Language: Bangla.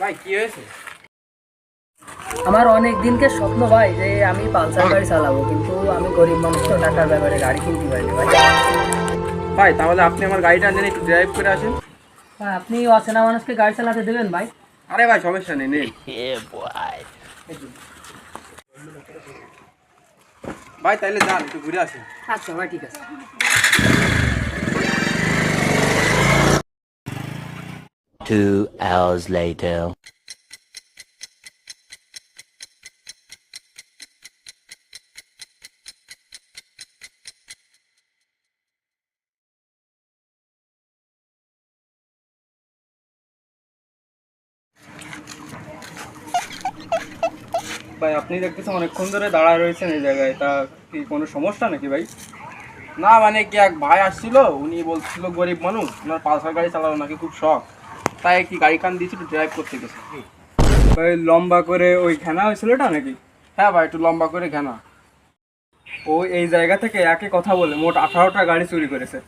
ভাই কি হয়েছে? আমার অনেক দিনকে স্বপ্ন ভাই যে আমি পালসার গাড়ি চালাবো, কিন্তু আমি গরিব মানুষ তো, টাকার ব্যাপারে গাড়ি কিনতে পারিনি ভাই। ভাই তাহলে আপনি আমার গাড়িটা নিয়ে একটু ড্রাইভ করে আসেন। ভাই, আপনি অচেনা মানুষকে গাড়ি চালাতে দেবেন ভাই? আরে ভাই সমস্যা নেই, নেন। ভাই তাইলে যান, একটু ঘুরে আসেন। আচ্ছা ভাই, ঠিক আছে। Two hours later. ভাই আপনি দেখতেছেন অনেকক্ষণ ধরে দাঁড়ায় রয়েছেন এই জায়গায়, তা কি কোনো সমস্যা নাকি ভাই? না মানে কি, এক ভাই আসছিল, উনি বলছিল গরিব মানুষ, ওনার পালসার গাড়ি চালানো নাকি খুব শখ, তাই কি গাড়ি কান দিয়েছি, একটু ড্রাইভ করতে গেছে। ভাই লম্বা করে ওই ঘেনা হয়েছিল এটা নাকি? হ্যাঁ ভাই, একটু লম্বা করে ঘেনা। ও এই জায়গা থেকে একই কথা বলে মোট 18টা গাড়ি চুরি করেছে।